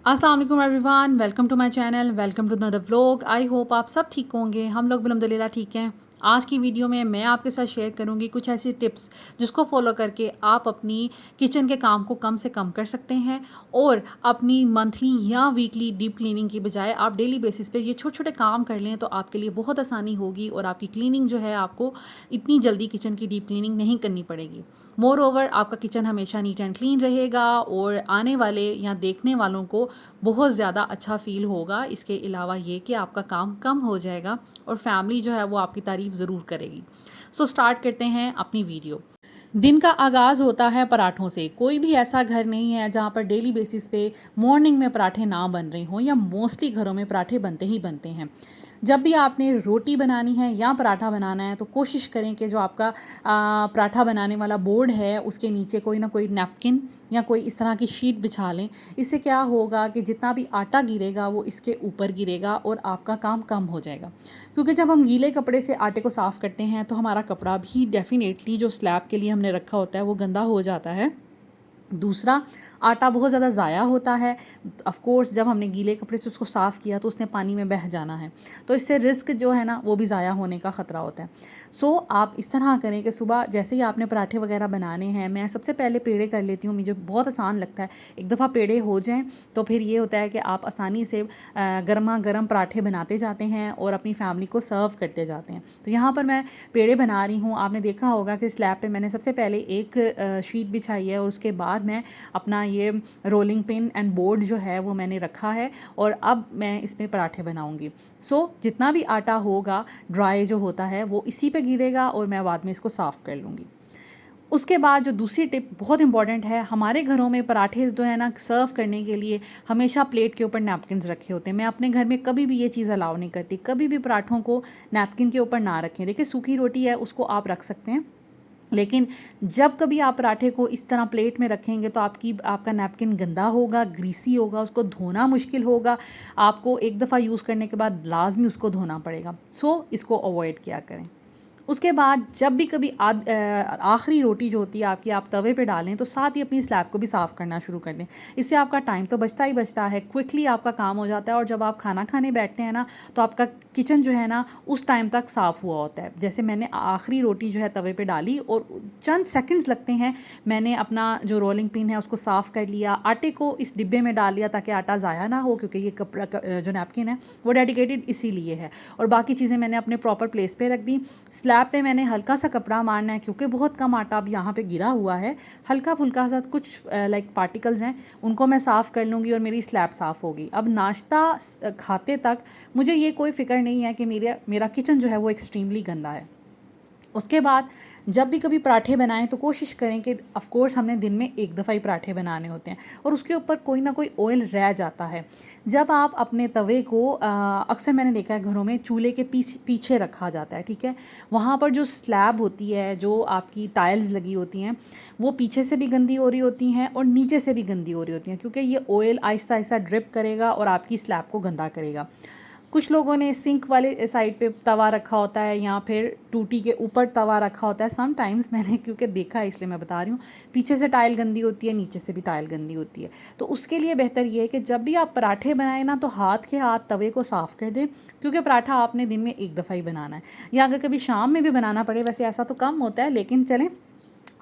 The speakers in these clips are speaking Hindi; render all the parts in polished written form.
अस्सलाम वालेकुम everyone, welcome to my channel, welcome to another vlog. I hope आप सब ठीक होंगे। हम लोग भी अल्हम्दुलिल्लाह ठीक हैं। आज की वीडियो में मैं आपके साथ शेयर करूंगी कुछ ऐसी टिप्स जिसको फॉलो करके आप अपनी किचन के काम को कम से कम कर सकते हैं और अपनी मंथली या वीकली डीप क्लीनिंग की बजाय आप डेली बेसिस पे ये छोटे छोटे काम कर लें तो आपके लिए बहुत आसानी होगी और आपकी क्लीनिंग जो है आपको इतनी जल्दी किचन की डीप क्लीनिंग नहीं करनी पड़ेगी। मोर ओवर आपका किचन हमेशा नीट एंड क्लीन रहेगा और आने वाले या देखने वालों को बहुत ज़्यादा अच्छा फ़ील होगा। इसके अलावा ये कि आपका काम कम हो जाएगा और फैमिली जो है वो आपकी तारीफ़ ज़रूर करेगी। सो स्टार्ट करते हैं अपनी वीडियो। दिन का आगाज़ होता है पराठों से। कोई भी ऐसा घर नहीं है जहाँ पर डेली बेसिस पे मॉर्निंग में पराठे ना बन रहे हों या मोस्टली घरों में पराठे बनते ही बनते हैं। जब भी आपने रोटी बनानी है या पराठा बनाना है तो कोशिश करें कि जो आपका पराठा बनाने वाला बोर्ड है उसके नीचे कोई ना कोई नैपकिन या कोई इस तरह की शीट बिछा लें। इससे क्या होगा कि जितना भी आटा गिरेगा वो इसके ऊपर गिरेगा और आपका काम कम हो जाएगा। क्योंकि जब हम गीले कपड़े से आटे को साफ़ करते हैं तो हमारा कपड़ा भी डेफ़िनेटली जो स्लैब के लिए हमने रखा होता है वो गंदा हो जाता है। दूसरा, आटा बहुत ज़्यादा ज़ाया होता है। ऑफ़ कोर्स जब हमने गीले कपड़े से उसको साफ़ किया तो उसने पानी में बह जाना है, तो इससे रिस्क जो है ना वो भी ज़ाया होने का ख़तरा होता है। सो आप इस तरह करें कि सुबह जैसे ही आपने पराठे वगैरह बनाने हैं, मैं सबसे पहले पेड़े कर लेती हूँ, मुझे बहुत आसान लगता है। एक दफ़ा पेड़े हो जाएँ तो फिर ये होता है कि आप आसानी से गरमा गर्म पराठे बनाते जाते हैं और अपनी फैमिली को सर्व करते जाते हैं। तो यहाँ पर मैं पेड़े बना रही हूँ। आपने देखा होगा कि स्लैब पे मैंने सबसे पहले एक शीट बिछाई है और उसके बाद मैं अपना ये रोलिंग पिन एंड बोर्ड जो है वो मैंने रखा है और अब मैं इसमें पराठे बनाऊंगी। सो जितना भी आटा होगा ड्राई जो होता है वो इसी पे गिरेगा और मैं बाद में इसको साफ़ कर लूँगी। उसके बाद जो दूसरी टिप बहुत इंपॉर्टेंट है, हमारे घरों में पराठे जो है ना सर्व करने के लिए हमेशा प्लेट के ऊपर नैपकिन्स रखे होते हैं। मैं अपने घर में कभी भी ये चीज़ अलाउ नहीं करती, कभी भी पराठों को नैपकिन के ऊपर ना रखें। देखिए सूखी रोटी है उसको आप रख सकते हैं, लेकिन जब कभी आप पराठे को इस तरह प्लेट में रखेंगे तो आपका नैपकिन गंदा होगा, ग्रीसी होगा, उसको धोना मुश्किल होगा। आपको एक दफ़ा यूज़ करने के बाद लाज़मी उसको धोना पड़ेगा। सो इसको अवॉइड किया करें। उसके बाद जब भी कभी आखिरी रोटी जो होती है आपकी आप तवे पे डालें तो साथ ही अपनी स्लैब को भी साफ़ करना शुरू कर दें। इससे आपका टाइम तो बचता ही बचता है, क्विकली आपका काम हो जाता है और जब आप खाना खाने बैठते हैं ना तो आपका किचन जो है ना उस टाइम तक साफ़ हुआ होता है। जैसे मैंने आखिरी रोटी जो है तवे पे डाली और चंद सेकंड्स लगते हैं, मैंने अपना जो रोलिंग पिन है उसको साफ़ कर लिया, आटे को इस डिब्बे में डाल लिया ताकि आटा ज़ाया ना हो, क्योंकि ये कपड़ा जो नैपकिन है वो डेडिकेटेड इसीलिए है। और बाकी चीज़ें मैंने अपने प्रॉपर प्लेस पे रख दी। स्लैब पे मैंने हल्का सा कपड़ा मारना है क्योंकि बहुत कम आटा अब यहाँ पे गिरा हुआ है। हल्का फुल्का सा कुछ लाइक पार्टिकल्स हैं उनको मैं साफ़ कर लूँगी और मेरी स्लैब साफ़ होगी। अब नाश्ता खाते तक मुझे ये कोई फ़िक्र नहीं है कि मेरा किचन जो है वो एक्सट्रीमली गंदा है। उसके बाद जब भी कभी पराठे बनाएं तो कोशिश करें कि ऑफ़ कोर्स हमने दिन में एक दफ़ा ही पराठे बनाने होते हैं और उसके ऊपर कोई ना कोई ऑयल रह जाता है। जब आप अपने तवे को अक्सर मैंने देखा है घरों में चूल्हे के पीछे रखा जाता है, ठीक है। वहाँ पर जो स्लैब होती है, जो आपकी टाइल्स लगी होती हैं, वो पीछे से भी गंदी हो रही होती हैं और नीचे से भी गंदी हो रही होती हैं, क्योंकि ये ऑयल आहिस्ता आहिस्ता ड्रिप करेगा और आपकी स्लैब को गंदा करेगा। कुछ लोगों ने सिंक वाले साइड पे तवा रखा होता है या फिर टूटी के ऊपर तवा रखा होता है। समटाइम्स मैंने क्योंकि देखा है इसलिए मैं बता रही हूँ, पीछे से टाइल गंदी होती है, नीचे से भी टाइल गंदी होती है। तो उसके लिए बेहतर ये है कि जब भी आप पराठे बनाएं ना तो हाथ के हाथ तवे को साफ़ कर दें, क्योंकि पराठा आपने दिन में एक दफ़ा ही बनाना है। या अगर कभी शाम में भी बनाना पड़े, वैसे ऐसा तो कम होता है, लेकिन चलें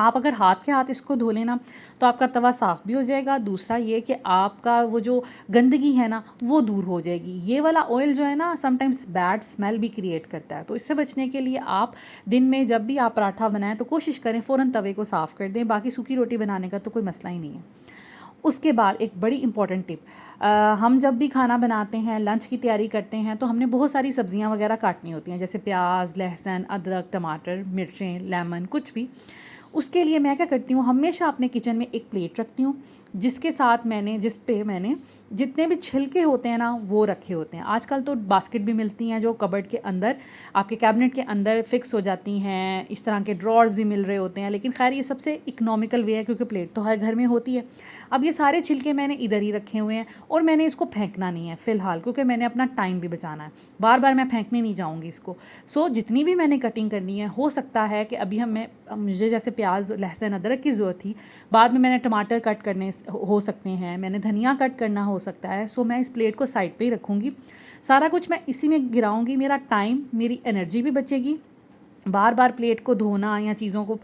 आप अगर हाथ के हाथ इसको धो लेना तो आपका तवा साफ़ भी हो जाएगा। दूसरा ये कि आपका वो जो गंदगी है ना वो दूर हो जाएगी। ये वाला ऑयल जो है ना समटाइम्स बैड स्मेल भी क्रिएट करता है, तो इससे बचने के लिए आप दिन में जब भी आप पराठा बनाएं तो कोशिश करें फ़ौरन तवे को साफ़ कर दें। बाकी सूखी रोटी बनाने का तो कोई मसला ही नहीं है। उसके बाद एक बड़ी इंपॉर्टेंट टिप, हम जब भी खाना बनाते हैं, लंच की तैयारी करते हैं, तो हमने बहुत सारी सब्जियां वगैरह काटनी होती हैं, जैसे प्याज, लहसुन, अदरक, टमाटर, मिर्चें, लेमन, कुछ भी। उसके लिए मैं क्या करती हूँ, हमेशा अपने किचन में एक प्लेट रखती हूँ जिसके साथ जिस पे मैंने जितने भी छिलके होते हैं ना वो रखे होते हैं। आजकल तो बास्केट भी मिलती हैं जो कबर्ड के अंदर, आपके कैबिनेट के अंदर फिक्स हो जाती हैं। इस तरह के ड्रॉर्स भी मिल रहे होते हैं, लेकिन खैर ये सबसे इकोनॉमिकल वे है क्योंकि प्लेट तो हर घर में होती है। अब ये सारे छिलके मैंने इधर ही रखे हुए हैं और मैंने इसको फेंकना नहीं है फ़िलहाल, क्योंकि मैंने अपना टाइम भी बचाना है। बार बार मैं फेंकने नहीं जाऊँगी इसको। सो जितनी भी मैंने कटिंग करनी है, हो सकता है कि अभी मुझे जैसे प्याज लहसुन अदरक की ज़रूरत थी, बाद में मैंने टमाटर कट करने हो सकते हैं, मैंने धनिया कट करना हो सकता है। सो मैं इस प्लेट को साइड पे ही रखूँगी, सारा कुछ मैं इसी में गिराऊँगी, मेरा टाइम मेरी एनर्जी भी बचेगी। बार बार प्लेट को धोना या चीज़ों को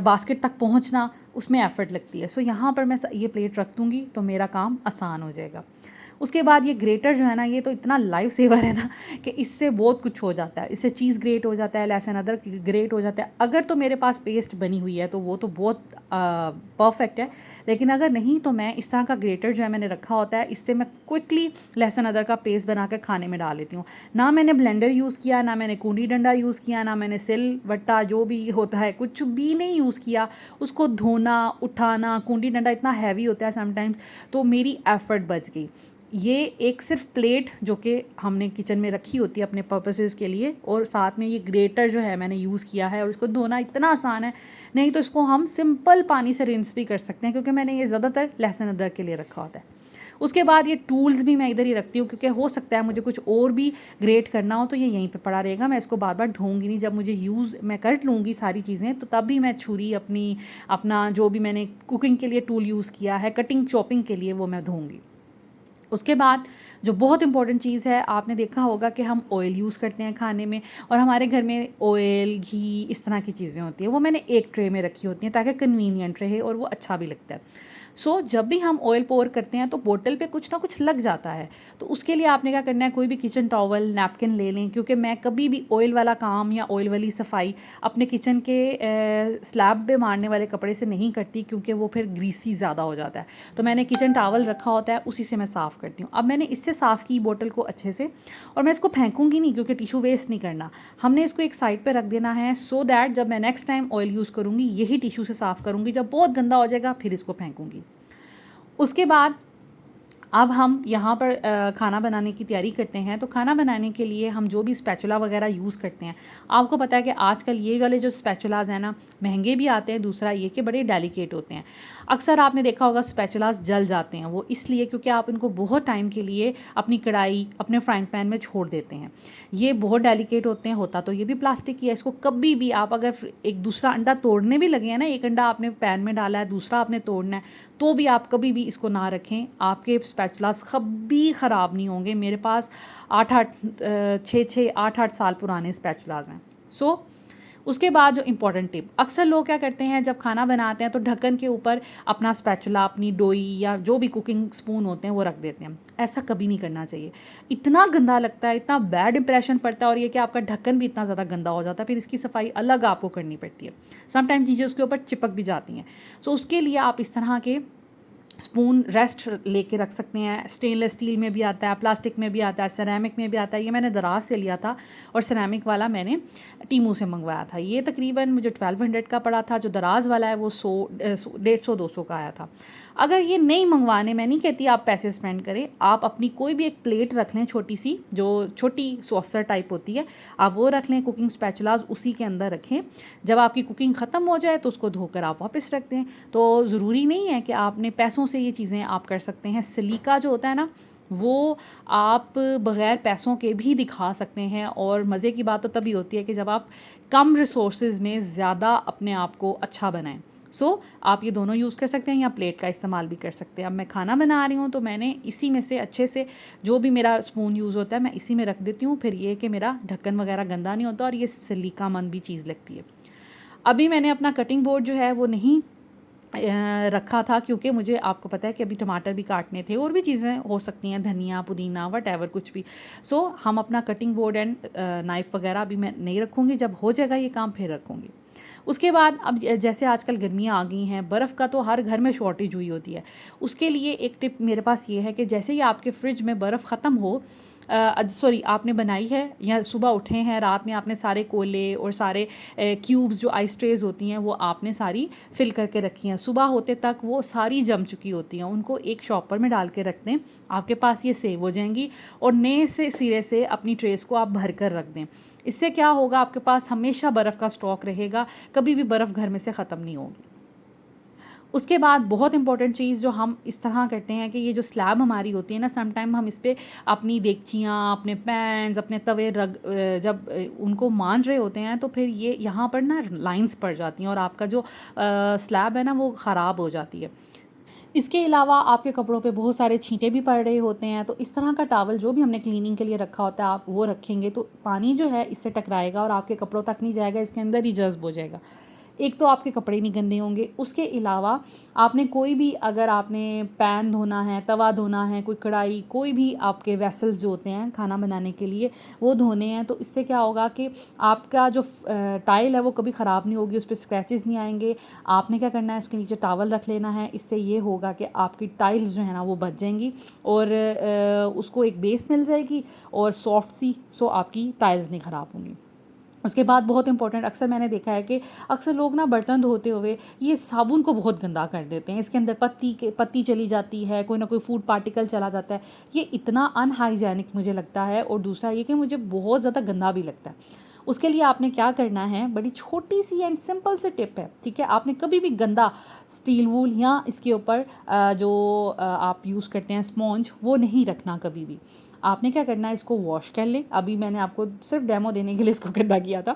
बास्केट तक पहुंचना, उसमें एफ़र्ट लगती है। सो यहाँ पर मैं ये प्लेट रख दूँगी तो मेरा काम आसान हो जाएगा। उसके बाद ये ग्रेटर जो है ना, ये तो इतना लाइफ सेवर है ना कि इससे बहुत कुछ हो जाता है। इससे चीज़ ग्रेट हो जाता है, लहसुन अदरक ग्रेट हो जाता है। अगर तो मेरे पास पेस्ट बनी हुई है तो वो तो बहुत परफेक्ट है, लेकिन अगर नहीं तो मैं इस तरह का ग्रेटर जो है मैंने रखा होता है, इससे मैं क्विकली लहसुन अदरक का पेस्ट बना कर खाने में डाल लेती हूँ। ना मैंने ब्लेंडर यूज़ किया, ना मैंने कूंडी डंडा यूज़ किया, ना मैंने सिल वट्टा जो भी होता है कुछ भी नहीं यूज़ किया। उसको धोना, उठाना, कूंडी डंडा इतना हैवी होता है समटाइम्स, तो मेरी एफ़र्ट बच गई। ये एक सिर्फ प्लेट जो कि हमने किचन में रखी होती है अपने पर्पसेस के लिए, और साथ में ये ग्रेटर जो है मैंने यूज़ किया है, और इसको धोना इतना आसान है। नहीं तो इसको हम सिंपल पानी से रिंस भी कर सकते हैं, क्योंकि मैंने ये ज़्यादातर लहसुन अदरक के लिए रखा होता है। उसके बाद ये टूल्स भी मैं इधर ही रखती हूँ, क्योंकि हो सकता है मुझे कुछ और भी ग्रेट करना हो तो ये यहीं पे पड़ा रहेगा। मैं इसको बार बार धोऊंगी नहीं, जब मुझे यूज़ मैं कर लूँगी सारी चीज़ें तो तब भी मैं छुरी अपना जो भी मैंने कुकिंग के लिए टूल यूज़ किया है, कटिंग चॉपिंग के लिए, वो मैं धोऊंगी। उसके बाद जो बहुत इंपॉर्टेंट चीज़ है, आपने देखा होगा कि हम ऑयल यूज़ करते हैं खाने में, और हमारे घर में ऑयल, घी, इस तरह की चीज़ें होती हैं, वो मैंने एक ट्रे में रखी होती हैं ताकि कन्वीनियंट रहे और वो अच्छा भी लगता है। सो जब भी हम ऑयल पोर करते हैं तो बोतल पे कुछ ना कुछ लग जाता है, तो उसके लिए आपने क्या करना है, कोई भी किचन टॉवल, नैपकिन ले लें, क्योंकि मैं कभी भी ऑयल वाला काम या ऑयल वाली सफाई अपने किचन के स्लैब पे मारने वाले कपड़े से नहीं करती, क्योंकि वो फिर ग्रीसी ज़्यादा हो जाता है। तो मैंने किचन टॉवल रखा होता है, उसी से मैं साफ़ करती हूँ। अब मैंने इससे साफ़ की बोतल को अच्छे से, और मैं इसको फेंकूंगी नहीं, क्योंकि टिशू वेस्ट नहीं करना। हमने इसको एक साइड पे रख देना है, सो दैट जब मैं नेक्स्ट टाइम ऑयल यूज़ करूँगी यही टिशू से साफ़ करूँगी। जब बहुत गंदा हो जाएगा फिर इसको फेंकूँगी। उसके बाद अब हम यहाँ पर खाना बनाने की तैयारी करते हैं। तो खाना बनाने के लिए हम जो भी स्पैचुला वगैरह यूज़ करते हैं, आपको पता है कि आजकल ये वाले जो स्पैचुलाज हैं ना, महंगे भी आते हैं, दूसरा ये कि बड़े डेलिकेट होते हैं। अक्सर आपने देखा होगा स्पैचुलाज जल जाते हैं, वो इसलिए क्योंकि आप इनको बहुत टाइम के लिए अपनी कढ़ाई, अपने फ्राइंग पैन में छोड़ देते हैं। ये बहुत डेलिकेट होते हैं, होता तो ये भी प्लास्टिक की है। इसको कभी भी आप अगर एक दूसरा अंडा तोड़ने भी लगे हैं ना, एक अंडा आपने पैन में डाला है, दूसरा आपने तोड़ना है, तो भी आप कभी भी इसको ना रखें। आपके स्पैचुलास कभी ख़राब नहीं होंगे। मेरे पास 8-8 साल पुराने स्पैचुलास हैं। सो उसके बाद जो इम्पॉर्टेंट टिप, अक्सर लोग क्या करते हैं जब खाना बनाते हैं तो ढक्कन के ऊपर अपना स्पैचुला, अपनी डोई या जो भी कुकिंग स्पून होते हैं वो रख देते हैं। ऐसा कभी नहीं करना चाहिए, इतना गंदा लगता है, इतना बैड इंप्रेशन पड़ता है, और ये कि आपका ढक्कन भी इतना ज़्यादा गंदा हो जाता है, फिर इसकी सफाई अलग आपको करनी पड़ती है। समटाइम चीज़ें उसके ऊपर चिपक भी जाती हैं। सो उसके लिए आप इस तरह के स्पून रेस्ट लेके रख सकते हैं। स्टेनलेस स्टील में भी आता है, प्लास्टिक में भी आता है, सिरेमिक में भी आता है। ये मैंने दराज से लिया था, और सिरेमिक वाला मैंने टीमू से मंगवाया था। ये तकरीबन मुझे 1200 का पड़ा था। जो दराज वाला है वो 150-200 का आया था। अगर ये नहीं मंगवाने, मैं नहीं कहती आप पैसे स्पेंड करें, आप अपनी कोई भी एक प्लेट रख लें छोटी सी, जो छोटी सॉसर टाइप होती है, आप वो रख लें। कुकिंग स्पैचुलास उसी के अंदर रखें। जब आपकी कुकिंग ख़त्म हो जाए तो उसको धोकर आप वापस रख दें। तो ज़रूरी नहीं है कि आपने पैसों से ये चीज़ें आप कर सकते हैं। सिलिका जो होता है ना, वो आप बग़ैर पैसों के भी दिखा सकते हैं। और मज़े की बात तो तभी होती है कि जब आप कम रिसोर्सेज में ज़्यादा अपने आप को अच्छा बनाएं। आप ये दोनों यूज़ कर सकते हैं, या प्लेट का इस्तेमाल भी कर सकते हैं। अब मैं खाना बना रही हूँ तो मैंने इसी में से अच्छे से जो भी मेरा स्पून यूज़ होता है मैं इसी में रख देती हूँ। फिर ये कि मेरा ढक्कन वगैरह गंदा नहीं होता, और ये सिलिकामंद भी चीज़ लगती है। अभी मैंने अपना कटिंग बोर्ड जो है वो नहीं रखा था, क्योंकि मुझे, आपको पता है कि अभी टमाटर भी काटने थे, और भी चीज़ें हो सकती हैं, धनिया, पुदीना, वटएवर कुछ भी। हम अपना कटिंग बोर्ड एंड नाइफ़ वगैरह अभी मैं नहीं रखूँगी। जब हो जाएगा ये काम फिर रखूँगी। उसके बाद अब जैसे आजकल गर्मियाँ आ गई हैं, बर्फ़ का तो हर घर में शॉर्टेज हुई होती है। उसके लिए एक टिप मेरे पास ये है कि जैसे ही आपके फ्रिज में बर्फ़ ख़त्म हो, आपने बनाई है या सुबह उठे हैं, रात में आपने सारे कोले और सारे क्यूब्स जो आइस ट्रेज होती हैं वो आपने सारी फिल करके रखी हैं। सुबह होते तक वो सारी जम चुकी होती हैं। उनको एक शॉपर में डाल के रख दें, आपके पास ये सेव हो जाएंगी, और नए से सिरे से अपनी ट्रेस को आप भर कर रख दें। इससे क्या होगा, आपके पास हमेशा बर्फ़ का स्टॉक रहेगा, कभी भी बर्फ़ घर में से ख़त्म नहीं होगी। उसके बाद बहुत इंपॉर्टेंट चीज़ जो हम इस तरह करते हैं कि ये जो स्लैब हमारी होती है ना, सम टाइम हम इस पे अपनी देगचियाँ, अपने पैन्स, अपने तवे जब उनको मान रहे होते हैं तो फिर ये यहाँ पर ना लाइंस पड़ जाती हैं और आपका जो स्लैब है ना वो ख़राब हो जाती है। इसके अलावा आपके कपड़ों पे बहुत सारे छींटे भी पड़ रहे होते हैं, तो इस तरह का टॉवल जो भी हमने क्लीनिंग के लिए रखा होता है आप वो रखेंगे तो पानी जो है इससे टकराएगा और आपके कपड़ों तक नहीं जाएगा, इसके अंदर ही जज़्ब हो जाएगा। एक तो आपके कपड़े नहीं गंदे होंगे, उसके अलावा आपने कोई भी, अगर आपने पैन धोना है, तवा धोना है, कोई कढ़ाई, कोई भी आपके वेसल्स जो होते हैं खाना बनाने के लिए वो धोने हैं, तो इससे क्या होगा कि आपका जो टाइल है वो कभी ख़राब नहीं होगी, उस पर स्क्रैचेस नहीं आएंगे। आपने क्या करना है, उसके नीचे टॉवल रख लेना है, इससे ये होगा कि आपकी टाइल्स जो है ना वो बच जाएंगी और उसको एक बेस मिल जाएगी और सॉफ्ट सी, सो आपकी टाइल्स नहीं ख़राब होंगी। उसके बाद बहुत इंपॉर्टेंट, अक्सर मैंने देखा है कि अक्सर लोग ना बर्तन धोते हुए ये साबुन को बहुत गंदा कर देते हैं, इसके अंदर पत्ती चली जाती है, कोई ना कोई फूड पार्टिकल चला जाता है। ये इतना अनहाइजेनिक मुझे लगता है और दूसरा ये कि मुझे बहुत ज़्यादा गंदा भी लगता है। उसके लिए आपने क्या करना है, बड़ी छोटी सी एंड सिंपल से टिप है, ठीक है। आपने कभी भी गंदा स्टील वूल या इसके ऊपर जो आप यूज़ करते हैं स्पॉन्ज, वो नहीं रखना कभी भी। आपने क्या करना है, इसको वॉश कर लें। अभी मैंने आपको सिर्फ डेमो देने के लिए इसको गंदा किया था।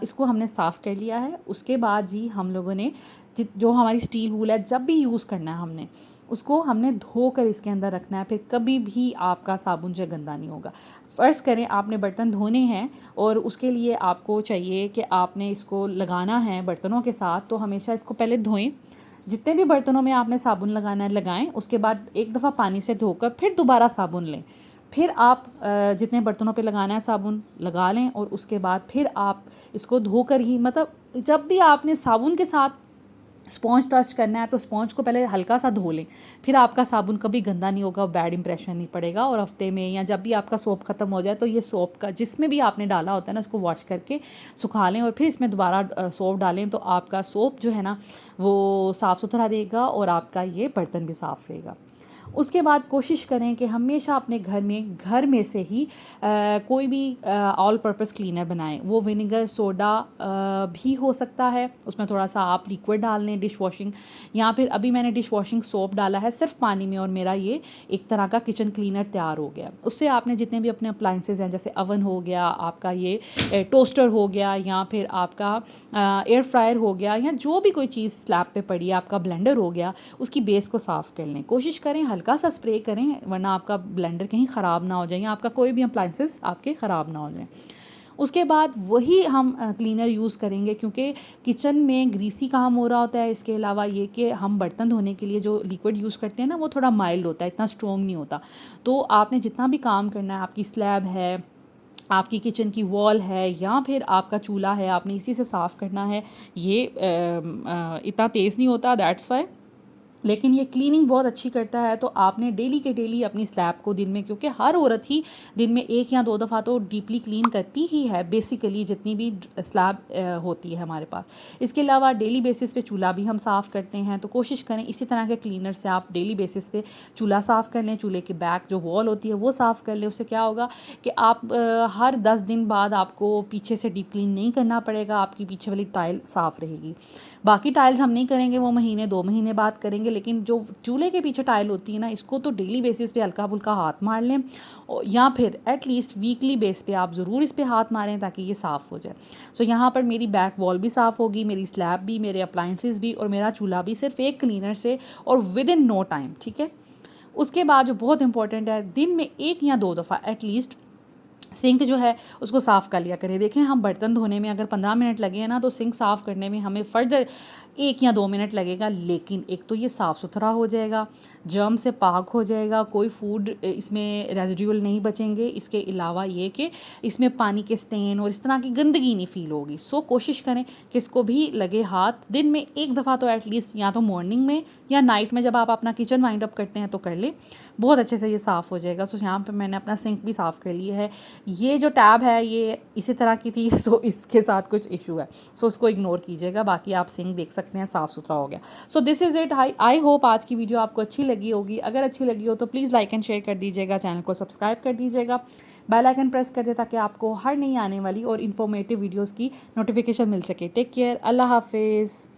इसको हमने साफ़ कर लिया है। उसके बाद जी हम लोगों ने जो हमारी स्टील वूल है, जब भी यूज़ करना है हमने उसको हमने धोकर इसके अंदर रखना है, फिर कभी भी आपका साबुन जो गंदा नहीं होगा। फ़र्ज़ करें आपने बर्तन धोने हैं और उसके लिए आपको चाहिए कि आपने इसको लगाना है बर्तनों के साथ, तो हमेशा इसको पहले धोएं। जितने भी बर्तनों में आपने साबुन लगाना है लगाएं, उसके बाद एक दफ़ा पानी से धोकर फिर दोबारा साबुन लें। फिर आप जितने बर्तनों पे लगाना है साबुन लगा लें और उसके बाद फिर आप इसको धोकर ही, मतलब जब भी आपने साबुन के साथ स्पॉन्ज टच करना है तो स्पॉन्ज को पहले हल्का सा धो लें, फिर आपका साबुन कभी गंदा नहीं होगा, बैड इंप्रेशन नहीं पड़ेगा। और हफ्ते में या जब भी आपका सोप ख़त्म हो जाए तो ये सोप का जिसमें भी आपने डाला होता है ना उसको वॉश करके सुखा लें और फिर इसमें दोबारा सोप डालें, तो आपका सोप जो है ना वो साफ़ सुथरा रहेगा और आपका ये बर्तन भी साफ़ रहेगा। उसके बाद कोशिश करें कि हमेशा अपने घर में से ही कोई भी ऑल पर्पस क्लीनर बनाएं। वो विनेगर सोडा भी हो सकता है, उसमें थोड़ा सा आप लिक्विड डाल लें डिश वॉशिंग, या फिर अभी मैंने डिश वॉशिंग सोप डाला है सिर्फ पानी में और मेरा ये एक तरह का किचन क्लीनर तैयार हो गया। उससे आपने जितने भी अपने अप्लाइंसेस हैं, जैसे अवन हो गया, आपका ये टोस्टर हो गया, या फिर आपका एयर फ्रायर हो गया, या जो भी कोई चीज़ स्लैब पे पड़ी है, आपका ब्लेंडर हो गया, उसकी बेस को साफ़ कर लें। कोशिश करें हल्का सा स्प्रे करें, वरना आपका ब्लेंडर कहीं ख़राब ना हो जाए या आपका कोई भी अप्लाइंसेस आपके ख़राब ना हो जाए। उसके बाद वही हम क्लीनर यूज़ करेंगे, क्योंकि किचन में ग्रीसी काम हो रहा होता है। इसके अलावा ये कि हम बर्तन धोने के लिए जो लिक्विड यूज़ करते हैं ना वो थोड़ा माइल्ड होता है, इतना स्ट्रॉन्ग नहीं होता। तो आपने जितना भी काम करना है, आपकी स्लैब है, आपकी किचन की वॉल है, या फिर आपका चूल्हा है, आपने इसी से साफ़ करना है। ये इतना तेज़ नहीं होता, दैट्स वाई, लेकिन ये क्लीनिंग बहुत अच्छी करता है। तो आपने डेली के डेली अपनी स्लैब को दिन में, क्योंकि हर औरत ही दिन में 1 या 2 दफ़ा तो डीपली क्लीन करती ही है बेसिकली, जितनी भी स्लैब होती है हमारे पास। इसके अलावा डेली बेसिस पे चूल्हा भी हम साफ़ करते हैं, तो कोशिश करें इसी तरह के क्लीनर से आप डेली बेसिस पे चूल्हा साफ़ कर लें, चूल्हे के बैक जो वॉल होती है वो साफ़ कर लें। उससे क्या होगा कि आप हर 10 दिन बाद आपको पीछे से डीप क्लीन नहीं करना पड़ेगा, आपकी पीछे वाली टाइल साफ़ रहेगी। बाकी टाइल्स हम नहीं करेंगे, वो महीने 2 महीने बाद करेंगे, लेकिन जो चूल्हे के पीछे टाइल होती है ना, इसको तो डेली बेसिस पे हल्का फुल्का हाथ मार लें, या फिर एटलीस्ट वीकली बेस पे आप ज़रूर इस पे हाथ मारें ताकि ये साफ़ हो जाए। सो यहाँ पर मेरी बैक वॉल भी साफ़ होगी, मेरी स्लैब भी, मेरे अप्लाइंसेस भी और मेरा चूल्हा भी, सिर्फ एक क्लीनर से और विद इन नो टाइम, ठीक है। उसके बाद जो बहुत इंपॉर्टेंट है, दिन में 1 या 2 दफ़ा एटलीस्ट सिंक जो है उसको साफ़ कर लिया करें। देखें, हम बर्तन धोने में अगर 15 मिनट लगे हैं ना, तो सिंक साफ़ करने में हमें फर्दर 1 या 2 मिनट लगेगा, लेकिन एक तो ये साफ़ सुथरा हो जाएगा, जर्म से पाक हो जाएगा, कोई फूड इसमें रेजिड्यूल नहीं बचेंगे। इसके अलावा ये कि इसमें पानी के स्टेन और इस तरह की गंदगी नहीं फ़ील होगी। सो कोशिश करें कि इसको भी लगे हाथ दिन में 1 दफ़ा तो एटलीस्ट, या तो मॉर्निंग में या नाइट में जब आप अपना किचन वाइंड अप करते हैं तो कर लें, बहुत अच्छे से ये साफ़ हो जाएगा। सो यहाँ पर मैंने अपना सिंक भी साफ़ कर लिया है। ये जो टैब है ये इसी तरह की थी, सो इसके साथ कुछ इशू है, सो उसको इग्नोर कीजिएगा। बाकी आप सिंक देख सकते हैं साफ़ सुथरा हो गया। So this is it. I hope आज की वीडियो आपको अच्छी लगी होगी। अगर अच्छी लगी हो तो प्लीज़ लाइक एंड शेयर कर दीजिएगा, चैनल को सब्सक्राइब कर दीजिएगा, बेल आइकन प्रेस कर दे ताकि आपको हर नई आने वाली और इन्फॉर्मेटिव वीडियोज़ की नोटिफिकेशन मिल सके। टेक केयर, अल्लाह हाफिज़।